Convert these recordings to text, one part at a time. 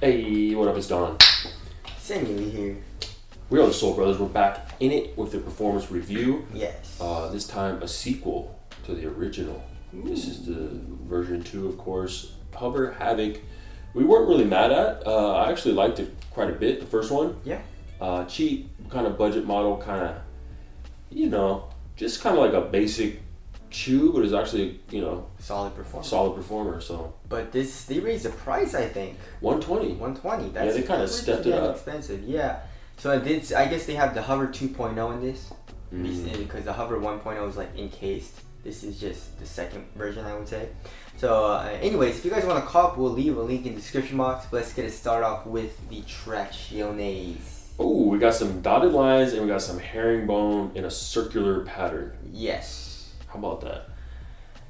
Hey, what up, it's Don. Sammy here. We are the Soul Brothers. We're back in it with the performance review. Yes. This time a sequel to the original. Ooh. This is the version 2, of course. Hovr Havoc. We weren't really mad at. I actually liked it quite a bit, the first one. Yeah. Cheap, kind of budget model, kind of, just kind of like a basic shoe, but it's actually, solid performer. So. But they raised the price, I think. $120. $120. That's they kind of stepped it up. Expensive, yeah. So I guess they have the Hovr 2.0 in this, because the Hovr 1.0 is like encased. This is just the second version, I would say. So, anyways, if you guys want to cop, we'll leave a link in the description box. But let's get it started off with the tracciones. Oh, we got some dotted lines and we got some herringbone in a circular pattern. Yes. How about that?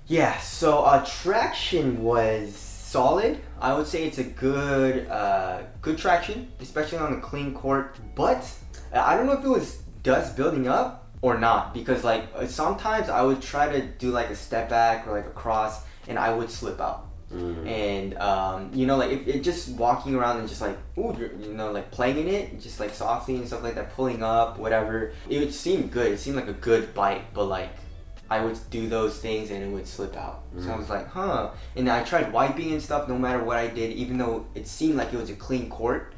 Yeah, so traction was solid. I would say it's a good traction, especially on a clean court. But I don't know if it was dust building up or not, because like sometimes I would try to do like a step back or like a cross and I would slip out. And like if it just walking around and just like like playing in it just like softly and stuff like that, pulling up, whatever, it would seem good. It seemed like a good bite, but like I would do those things and it would slip out. So I was like, and I tried wiping and stuff. No matter what I did, even though it seemed like it was a clean court,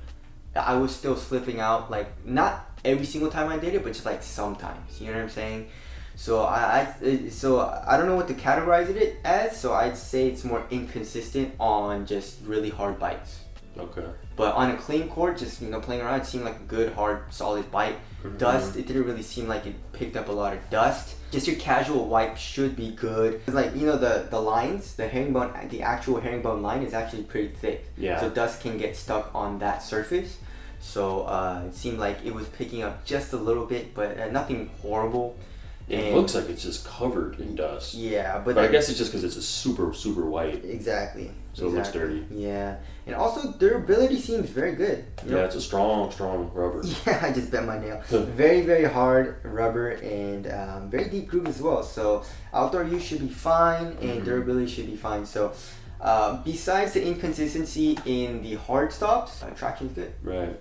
I was still slipping out. Like not every single time I did it, but just like sometimes, you know what I'm saying? So I don't know what to categorize it as, so I'd say it's more inconsistent on just really hard bites. Okay. But on a clean court, just playing around, it seemed like a good, hard, solid bite. Dust, it didn't really seem like it picked up a lot of dust. Just your casual wipe should be good. Like the lines, the herringbone, the actual herringbone line is actually pretty thick. Yeah. So dust can get stuck on that surface. So it seemed like it was picking up just a little bit, but nothing horrible. It looks like it's just covered in dust. Yeah, but I guess it's just because it's a super, super white. Exactly. So it looks dirty. Yeah. And also durability seems very good. Yeah, it's a strong rubber. Yeah, I just bent my nail. Very, very hard rubber and very deep groove as well. So outdoor use should be fine and durability should be fine. So besides the inconsistency in the hard stops, traction's good. Right.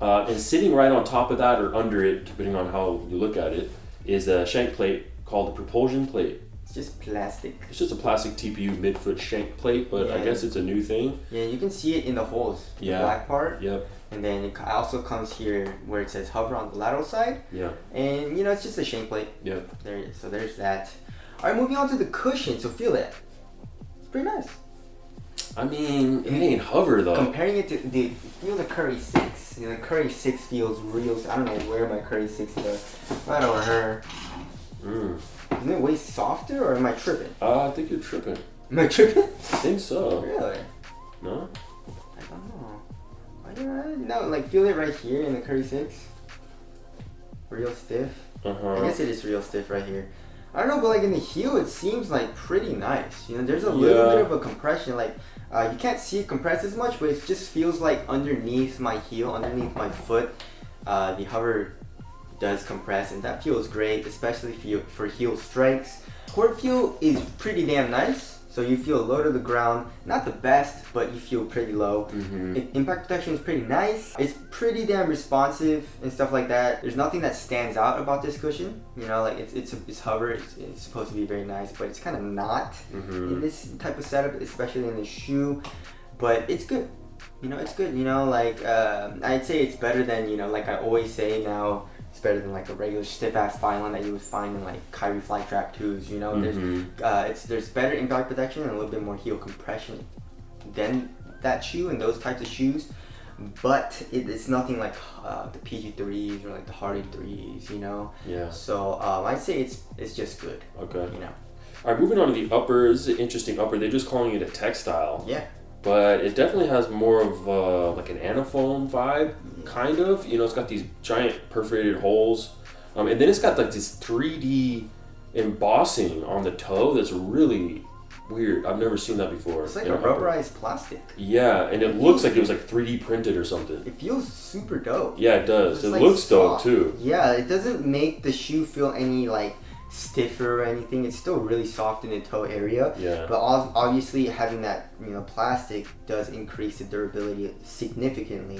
And sitting right on top of that or under it, depending on how you look at it, is a shank plate called the propulsion plate. It's just plastic. It's just a plastic TPU midfoot shank plate, but yeah. I guess it's a new thing. Yeah, you can see it in the holes, the black part. Yep. And then it also comes here where it says Hovr on the lateral side. Yeah. And it's just a shank plate. Yep. So there's that. All right, moving on to the cushion. So feel it. It's pretty nice. I mean, it ain't Hovr though. Comparing it to feel the Curry 6. The Curry 6 feels real. I don't know where my Curry 6 is. Right over her. Isn't it way softer or am I tripping? I think you're tripping. Am I tripping? I think so. Really? No? I don't know. No, feel it right here in the Curry 6. Real stiff. I guess it is real stiff right here. I don't know, but in the heel it seems pretty nice. There's a little bit of a compression. You can't see it compress as much, but it just feels like underneath my heel, underneath my foot, the Hovr does compress, and that feels great, especially for heel strikes. Court feel is pretty damn nice. So you feel low to the ground, not the best, but you feel pretty low. Impact protection is pretty nice. It's pretty damn responsive and stuff like that. There's nothing that stands out about this cushion. It's Hovr. It's supposed to be very nice, but it's kind of not in this type of setup, especially in the shoe. But it's good. It's good. I'd say it's better than like I always say now. It's better than a regular stiff-ass Phylon that you would find in Kyrie Flytrap 2s. There's better impact protection and a little bit more heel compression than that shoe and those types of shoes, but it's nothing like the PG3s or the Hardy 3s. Yeah. So I'd say it's just good. Okay. All right, moving on to the upper. This is an interesting upper. They're just calling it a textile. Yeah. But it definitely has more of an anaphone vibe, kind of. It's got these giant perforated holes. And then it's got this 3D embossing on the toe that's really weird. I've never seen that before. It's like a rubberized plastic. Yeah, and it looks like it was 3D printed or something. It feels super dope. Yeah, it does. It looks dope too. Yeah, it doesn't make the shoe feel any stiffer or anything. It's still really soft in the toe area. Yeah. But obviously having that, you know, plastic does increase the durability significantly.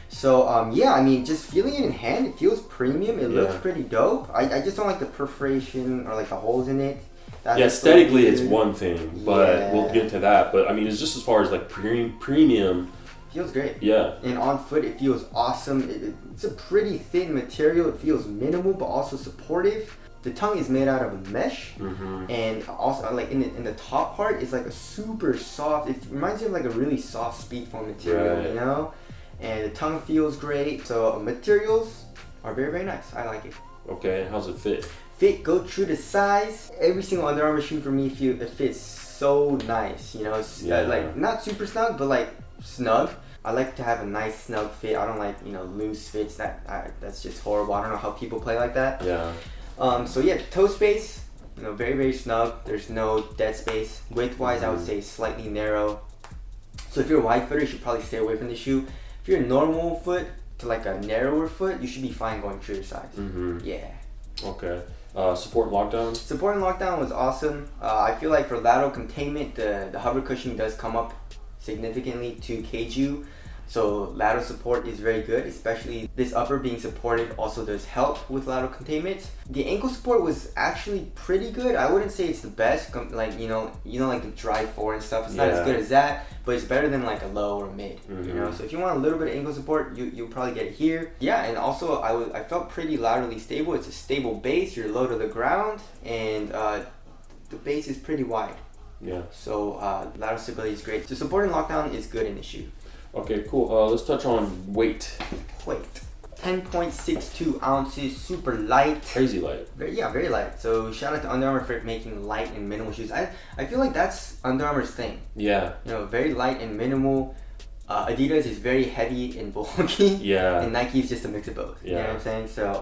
So yeah, I mean, just feeling it in hand, it feels premium. It looks pretty dope. I just don't like the perforation or like the holes in it. Yeah, aesthetically it's one thing, but we'll get to that. But I mean, it's just as far as like premium. Feels great. Yeah. And on foot, it feels awesome. It's a pretty thin material. It feels minimal, but also supportive. The tongue is made out of a mesh, and also like in the top part is like a super soft. It reminds me of like a really soft speedfoam material, you know. And the tongue feels great. So materials are very, very nice. I like it. Okay, how's it fit? Fit, go true to size. Every single Under Armour shoe for me, it fits so nice. You know, it's like not super snug, but like snug. I like to have a nice snug fit. I don't like, you know, loose fits. That's just horrible. I don't know how people play like that. Yeah. So yeah, toe space, you know, very, very snug. There's no dead space. Width-wise, I would say slightly narrow. So if you're a wide footer, you should probably stay away from the shoe. If you're a normal foot to like a narrower foot, you should be fine going true to size. Yeah. Okay. Support and lockdown? Support and lockdown was awesome. I feel like for lateral containment, the hover cushioning does come up significantly to cage you. So lateral support is very good, especially this upper being supported also does help with lateral containment. The ankle support was actually pretty good. I wouldn't say it's the best, like you know like the Drive 4 and stuff. It's not as good as that, but it's better than like a low or mid. You know, so if you want a little bit of ankle support, you'll probably get it here. Yeah, and also I felt pretty laterally stable. It's a stable base. You're low to the ground, and the base is pretty wide. Yeah. So lateral stability is great. So support and lockdown is good in the shoe. Okay, cool. Let's touch on weight. 10.62 ounces, super light. Crazy light. Very light. So shout out to Under Armour for making light and minimal shoes. I feel like that's Under Armour's thing. Yeah. You know, very light and minimal. Adidas is very heavy and bulky. Yeah. And Nike is just a mix of both. Yeah. You know what I'm saying? So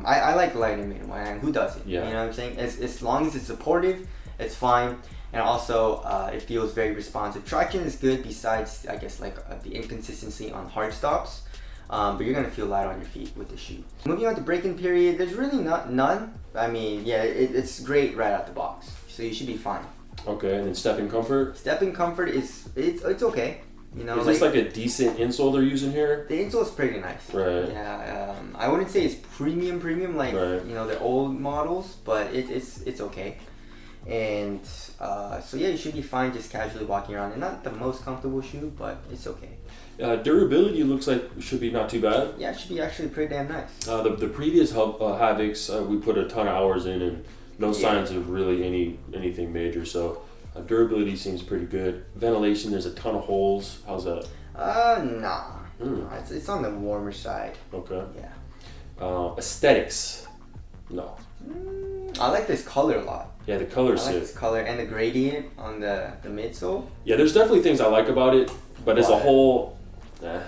I like light and minimal, and who doesn't? Yeah. You know what I'm saying? As long as it's supportive, it's fine. And also, it feels very responsive. Traction is good besides, I guess, like the inconsistency on hard stops. But you're going to feel light on your feet with the shoe. Moving on to break-in period, there's really none. I mean, yeah, it's great right out the box. So you should be fine. Okay, and then step-in comfort? Step-in comfort it's okay. You know, is this like a decent insole they're using here? The insole is pretty nice. Right. Yeah, I wouldn't say it's premium like, you know, the old models, but it's okay. And so yeah, you should be fine just casually walking around. And not the most comfortable shoe, but it's okay. Durability looks like it should be not too bad. Yeah, it should be actually pretty damn nice. The previous Havocs, we put a ton of hours in and no signs of really anything major. So durability seems pretty good. Ventilation, there's a ton of holes. How's that? Nah. It's on the warmer side. Okay. Yeah. Aesthetics, no. I like this color a lot. Yeah, the color's sick. I like this color and the gradient on the midsole. Yeah, there's definitely things I like about it, but as a whole, yeah,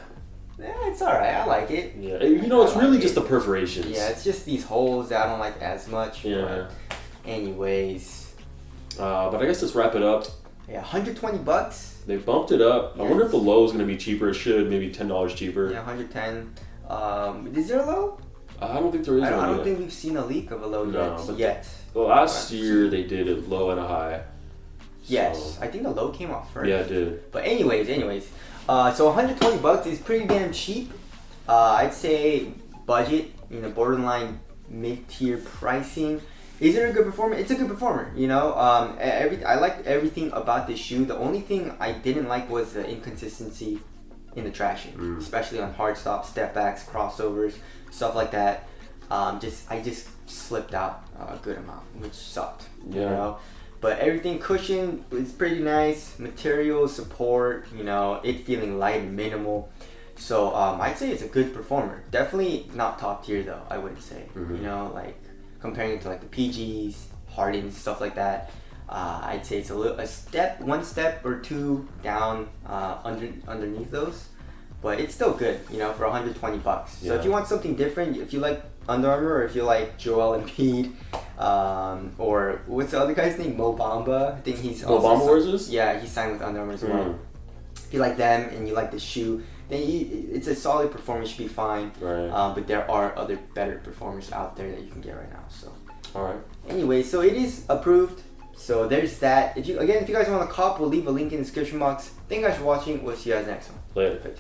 it's alright. I like it. Yeah, you know, it's really just the perforations. Yeah, it's just these holes that I don't like as much. Yeah. But anyways. But I guess let's wrap it up. Yeah, $120. They bumped it up. Yes. I wonder if the low is going to be cheaper. It should, maybe $10 cheaper. Yeah, $110. Is there a low? I don't think there is. I don't think we've seen a leak of a low yet. Well, last year they did a low and a high. Yes, I think the low came out first. Yeah, it did. But anyways, so $120 is pretty damn cheap. I'd say budget, you know, borderline mid-tier pricing. Is it a good performer? It's a good performer. You know, I liked everything about this shoe. The only thing I didn't like was the inconsistency in the traction, especially on hard stops, step backs, crossovers, stuff like that. I just slipped out a good amount, which sucked. Yeah. You know? But everything cushion is pretty nice. Material support, you know, it feeling light and minimal. So I'd say it's a good performer. Definitely not top tier though. I wouldn't say. You know, like comparing it to like the PGs, Hardens, stuff like that. I'd say it's one step or two down underneath those. But it's still good, you know, for $120. So if you want something different, if you like Under Armour, or if you like Joel Embiid, or what's the other guy's name? Mo Bamba. I think he's Mo Bamba wears this? Yeah, he signed with Under Armour as well. If you like them and you like the shoe, then it's a solid performance. You should be fine. Right. But there are other better performers out there that you can get right now. So. All right. Anyway, so it is approved. So there's that. If you guys want to cop, we'll leave a link in the description box. Thank you guys for watching. We'll see you guys next one. Later.